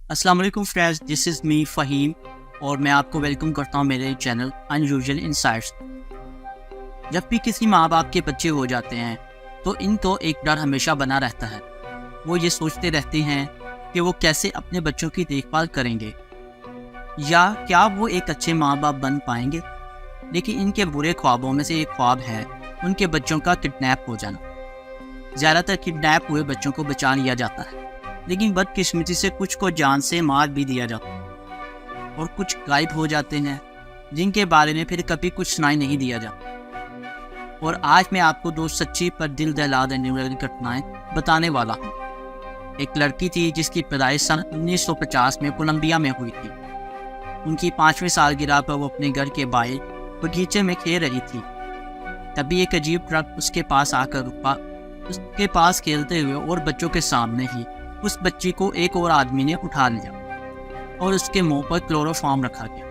अस्सलाम वालेकुम friends, this is me Faheem और मैं आपको वेलकम करता हूँ मेरे चैनल अनयूजुअल इनसाइट्स। जब भी किसी माँ बाप के बच्चे हो जाते हैं तो इनको एक डर हमेशा बना रहता है। वो ये सोचते रहते हैं कि वो कैसे अपने बच्चों की देखभाल करेंगे या क्या वो एक अच्छे माँ बाप बन पाएंगे। लेकिन इनके बुरे ख्वाबों में से एक ख्वाब है उनके बच्चों का किडनैप हो जाना। ज़्यादातर किडनैप हुए बच्चों को बचा लिया जाता है, लेकिन बदकिस्मती से कुछ को जान से मार भी दिया जाता है और कुछ गायब हो जाते हैं जिनके बारे में फिर कभी कुछ सुनाई नहीं दिया जाता। और आज मैं आपको दो सच्ची पर दिल दहला देने वाली घटनाएं बताने वाला हूँ। एक लड़की थी जिसकी पैदाइश सन 1950 में कोलंबिया में हुई थी। उनकी 5वीं सालगिरह पर वो अपने घर के बाहर बगीचे में खेल रही थी। तभी एक अजीब ट्रक उसके पास आकर रुका। उसके पास खेलते हुए और बच्चों के सामने ही उस बच्ची को एक और आदमी ने उठा लिया और उसके मुंह पर क्लोरोफॉर्म रखा गया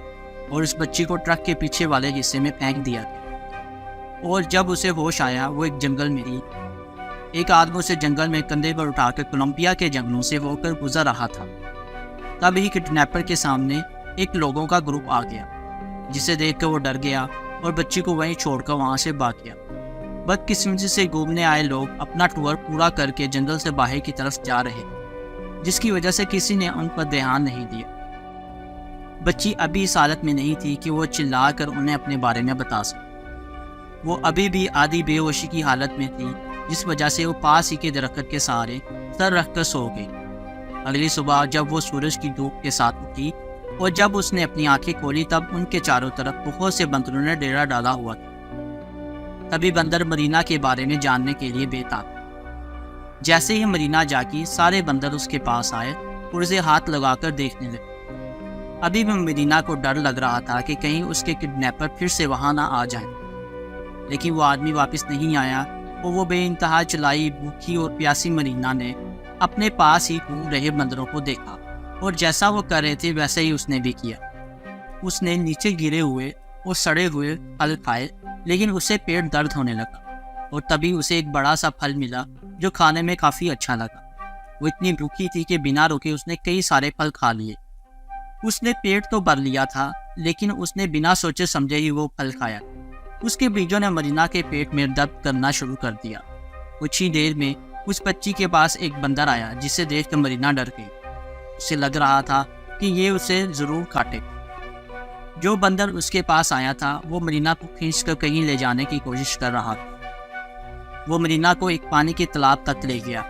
और उस बच्ची को ट्रक के पीछे वाले हिस्से में फेंक दिया गया। और जब उसे होश आया वो एक जंगल में थी। एक आदमी उसे जंगल में कंधे पर उठाकर कोलंबिया के जंगलों से होकर गुजर रहा था। तभी किडनैपर के सामने एक लोगों का ग्रुप आ गया, जिसे देखकर वो डर गया और बच्ची को वहीं छोड़कर वहां से भाग गया। बदकिस्मती से घूमने आए लोग अपना टूर पूरा करके जंगल से बाहर की तरफ जा रहे, जिसकी वजह से किसी ने उन पर ध्यान नहीं दिया। बच्ची अभी इस हालत में नहीं थी कि वो चिल्लाकर उन्हें अपने बारे में बता सके। वो अभी भी आधी बेहोशी की हालत में थी, जिस वजह से वो पास ही के दरख्त के सहारे सर रखकर सो गई। अगली सुबह जब वो सूरज की धूप के साथ उठी और जब उसने अपनी आंखें खोली तब उनके चारों तरफ बहुत से बंदरों ने डेरा डाला हुआ था। तभी बंदर मरीना के बारे में जानने के लिए बेताब। जैसे ही मरीना जागी सारे बंदर उसके पास आए और उसे हाथ लगाकर देखने लगे। अभी भी मरीना को डर लग रहा था कि कहीं उसके किडनैपर फिर से वहां ना आ जाए, लेकिन वो आदमी वापस नहीं आया और वो बेइंतहा चलाई भूखी और प्यासी मरीना ने अपने पास ही घूम रहे बंदरों को देखा और जैसा वो कर रहे थे वैसे ही उसने भी किया। उसने नीचे गिरे हुए और सड़े हुए फल खाए, लेकिन उसे पेट दर्द होने लगा और तभी उसे एक बड़ा सा फल मिला जो खाने में काफ़ी अच्छा लगा। वो इतनी भूखी थी कि बिना रुके उसने कई सारे फल खा लिए। उसने पेट तो भर लिया था, लेकिन उसने बिना सोचे समझे ही वो फल खाया। उसके बीजों ने मरीना के पेट में दर्द करना शुरू कर दिया। कुछ ही देर में उस बच्ची के पास एक बंदर आया, जिसे देखकर मरीना डर गई। उसे लग रहा था कि ये उसे ज़रूर काटेगा। जो बंदर उसके पास आया था वो मरीना को खींचकर कहीं ले जाने की कोशिश कर रहा था। वो मरीना को एक पानी के तालाब तक ले गया,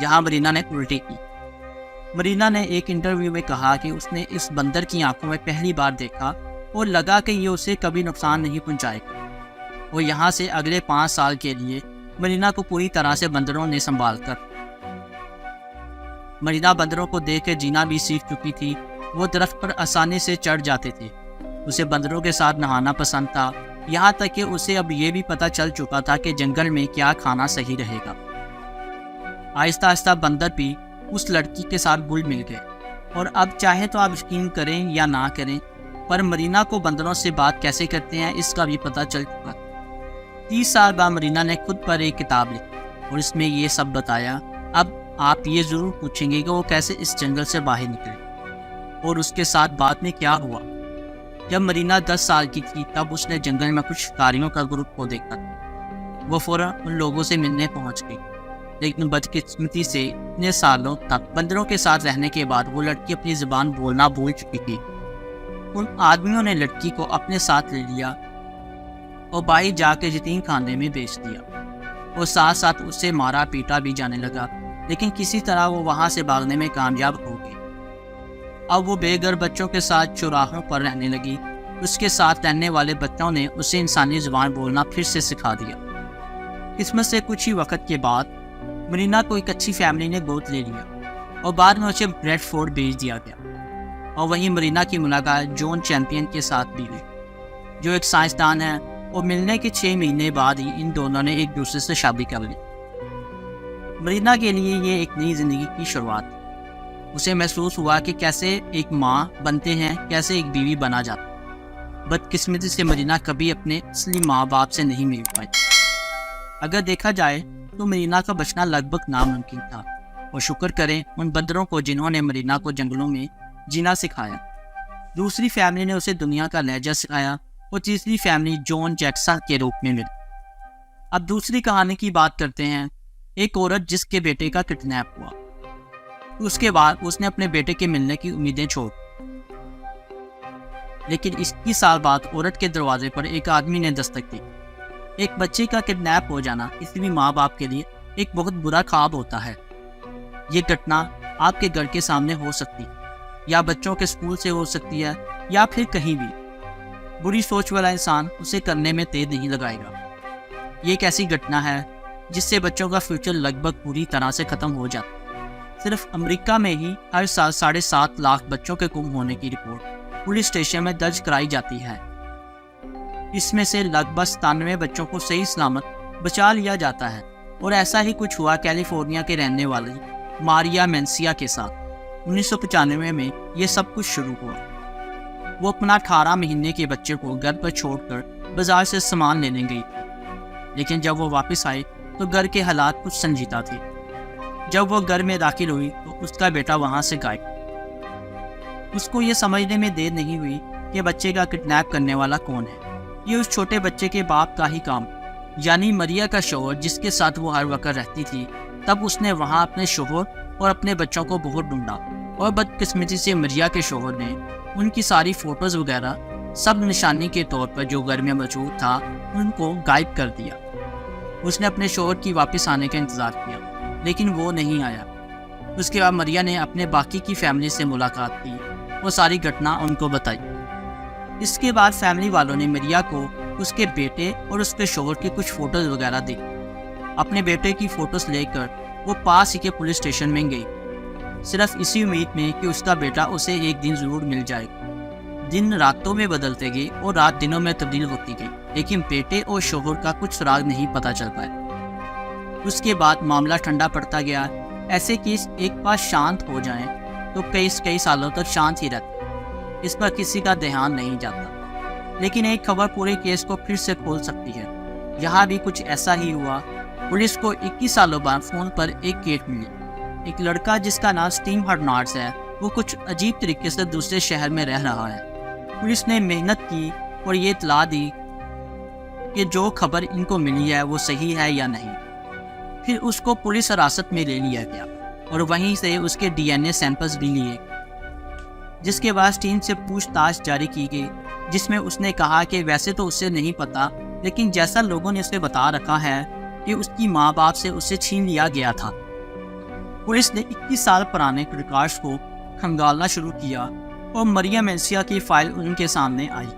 जहां मरीना ने उल्टी की। मरीना ने एक इंटरव्यू में कहा कि उसने इस बंदर की आंखों में पहली बार देखा और लगा कि ये उसे कभी नुकसान नहीं पहुंचाएगा। और यहाँ से अगले 5 साल के लिए मरीना को पूरी तरह से बंदरों ने संभाल कर। मरीना बंदरों को देख कर जीना भी सीख चुकी थी। वो दरख्त पर आसानी से चढ़ जाते थे। उसे बंदरों के साथ नहाना पसंद था, यहाँ तक कि उसे अब ये भी पता चल चुका था कि जंगल में क्या खाना सही रहेगा। आहिस्ता आहिस्ता बंदर भी उस लड़की के साथ घुल मिल गए और अब चाहे तो आप यकीन करें या ना करें, पर मरीना को बंदरों से बात कैसे करते हैं इसका भी पता चल चुका। 30 साल बाद मरीना ने खुद पर एक किताब लिखी और इसमें ये सब बताया। अब आप ये ज़रूर पूछेंगे कि वो कैसे इस जंगल से बाहर निकले और उसके साथ बाद में क्या हुआ। जब मरीना 10 साल की थी तब उसने जंगल में कुछ शिकारियों का ग्रुप को देखा। वो फौरन उन लोगों से मिलने पहुंच गई, लेकिन बदकिस्मती से इतने सालों तक बंदरों के साथ रहने के बाद वो लड़की अपनी ज़ुबान बोलना भूल चुकी थी। उन आदमियों ने लड़की को अपने साथ ले लिया और बाहर जाकर यतीम खाने में बेच दिया और साथ साथ उससे मारा पीटा भी जाने लगा, लेकिन किसी तरह वो वहाँ से भागने में कामयाब हो गई। अब वो बेघर बच्चों के साथ चौराहों पर रहने लगी। उसके साथ रहने वाले बच्चों ने उसे इंसानी ज़ुबान बोलना फिर से सिखा दिया। किस्मत से कुछ ही वक्त के बाद मरीना को एक अच्छी फैमिली ने गोद ले लिया और बाद में उसे ब्रेडफोर्ड भेज दिया गया। और वहीं मरीना की मुलाकात जॉन चैंपियन के साथ भी हुई, जो एक साइंसदान है, और मिलने के 6 महीने बाद ही इन दोनों ने एक दूसरे से शादी कर ली। मरीना के लिए ये एक नई ज़िंदगी की शुरुआत थी। उसे महसूस हुआ कि कैसे एक माँ बनते हैं, कैसे एक बीवी बना जाता है। बदकिस्मती से मरीना कभी अपने असली माँ बाप से नहीं मिल पाई। अगर देखा जाए तो मरीना का बचना लगभग नामुमकिन था, और शुक्र करें उन बंदरों को जिन्होंने मरीना को जंगलों में जीना सिखाया। दूसरी फैमिली ने उसे दुनिया का लहजा सिखाया और तीसरी फैमिली जॉन जैक्सन के रूप में मिली। अब दूसरी कहानी की बात करते हैं। एक औरत जिसके बेटे का किडनैप हुआ, उसके बाद उसने अपने बेटे के मिलने की उम्मीदें छोड़, लेकिन 21 साल बाद औरत के दरवाजे पर एक आदमी ने दस्तक दी। एक बच्चे का किडनैप हो जाना किसी भी माँ बाप के लिए एक बहुत बुरा ख्वाब होता है। ये घटना आपके घर के सामने हो सकती है, या बच्चों के स्कूल से हो सकती है, या फिर कहीं भी। बुरी सोच वाला इंसान उसे करने में देर नहीं लगाएगा। ये एक ऐसी घटना है जिससे बच्चों का फ्यूचर लगभग पूरी तरह से ख़त्म हो जाता है। सिर्फ अमेरिका में ही हर साल 7.5 लाख बच्चों के गुम होने की रिपोर्ट पुलिस स्टेशन में दर्ज कराई जाती है। इसमें से लगभग 97 बच्चों को सही सलामत बचा लिया जाता है। और ऐसा ही कुछ हुआ कैलिफोर्निया के रहने वाली मारिया मेंसिया के साथ। 1995 में ये सब कुछ शुरू हुआ। वो अपना 18 महीने के बच्चे को घर पर छोड़कर बाजार से सामान लेने गई थी, लेकिन जब वो वापस आई तो घर के हालात कुछ संजीदा थे। जब वो घर में दाखिल हुई तो उसका बेटा वहाँ से गायब। उसको ये समझने में देर नहीं हुई कि बच्चे का किडनैप करने वाला कौन है। ये उस छोटे बच्चे के बाप का ही काम, यानी मरिया का शौहर जिसके साथ वो हर वक्त रहती थी। तब उसने वहाँ अपने शौहर और अपने बच्चों को बहुत ढूंढा और बदकिस्मती से मरिया के शौहर ने उनकी सारी फोटोज वगैरह सब निशानी के तौर पर जो घर में मौजूद था उनको गायब कर दिया। उसने अपने शौहर की वापस आने का इंतज़ार किया, लेकिन वो नहीं आया। उसके बाद मरिया ने अपने बाकी की फैमिली से मुलाकात की और सारी घटना उनको बताई। इसके बाद फैमिली वालों ने मरिया को उसके बेटे और उसके शौहर की कुछ फ़ोटोज़ वगैरह दी। अपने बेटे की फ़ोटोज़ लेकर वो पास ही के पुलिस स्टेशन में गई, सिर्फ इसी उम्मीद में कि उसका बेटा उसे एक दिन ज़रूर मिल जाएगा। दिन रातों में बदलते गए और रात दिनों में तब्दील होती गई, लेकिन बेटे और शौहर का कुछ सुराग नहीं पता चल पाया। उसके बाद मामला ठंडा पड़ता गया। ऐसे केस एक बार शांत हो जाएं तो कई सालों तक शांत ही रहते, इस पर किसी का ध्यान नहीं जाता। लेकिन एक खबर पूरे केस को फिर से खोल सकती है। यहाँ भी कुछ ऐसा ही हुआ। पुलिस को 21 सालों बाद फ़ोन पर एक केस मिली। एक लड़का जिसका नाम स्टीव हर्नांड्स है, वो कुछ अजीब तरीके से दूसरे शहर में रह रहा है। पुलिस ने मेहनत की और ये इत्तला दी कि जो खबर इनको मिली है वो सही है या नहीं। फिर उसको पुलिस हिरासत में ले लिया गया और वहीं से उसके DNA सैंपल्स भी लिए, जिसके बाद स्टीव से पूछताछ जारी की गई, जिसमें उसने कहा कि वैसे तो उसे नहीं पता, लेकिन जैसा लोगों ने उसे बता रखा है कि उसकी माँ बाप से उसे छीन लिया गया था। पुलिस ने 21 साल पुराने रिकॉर्ड्स को खंगालना शुरू किया और मरिया मेंसिया की फाइल उनके सामने आई,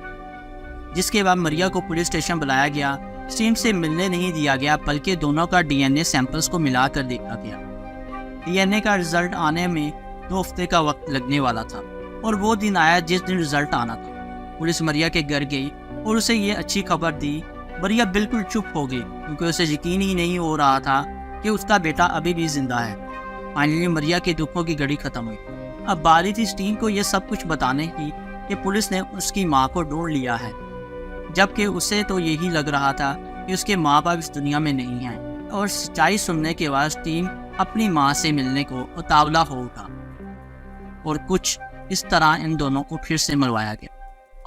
जिसके बाद मरिया को पुलिस स्टेशन बुलाया गया। स्टीव से मिलने नहीं दिया गया, बल्कि दोनों का DNA सैंपल्स को मिलाकर देखा गया। DNA का रिजल्ट आने में 2 हफ्ते का वक्त लगने वाला था और वो दिन आया जिस दिन रिजल्ट आना था। पुलिस मरिया के घर गई और उसे ये अच्छी खबर दी। मरिया बिल्कुल चुप हो गई, क्योंकि उसे यकीन ही नहीं हो रहा था कि उसका बेटा अभी भी जिंदा है। फाइनली मरिया के दुखों की घड़ी खत्म हुई। अब बारी थी स्टीव को यह सब कुछ बताने की कि पुलिस ने उसकी माँ को ढूंढ लिया है, जबकि उसे तो यही लग रहा था कि उसके माँ बाप इस दुनिया में नहीं हैं। और सच्चाई सुनने के बाद स्टीव अपनी माँ से मिलने को उतावला हो उठा और कुछ इस तरह इन दोनों को फिर से मिलवाया गया।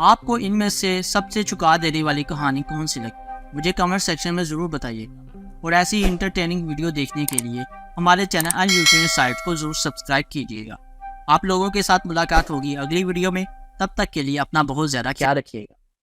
आपको इनमें से सबसे चुका देने वाली कहानी कौन सी लगी, मुझे कमेंट सेक्शन में ज़रूर बताइएगा। और ऐसी इंटरटेनिंग वीडियो देखने के लिए हमारे चैनल अनयूजुअल इनसाइट्स को ज़रूर सब्सक्राइब कीजिएगा। आप लोगों के साथ मुलाकात होगी अगली वीडियो में। तब तक के लिए अपना बहुत ज़्यादा ख्याल रखिएगा।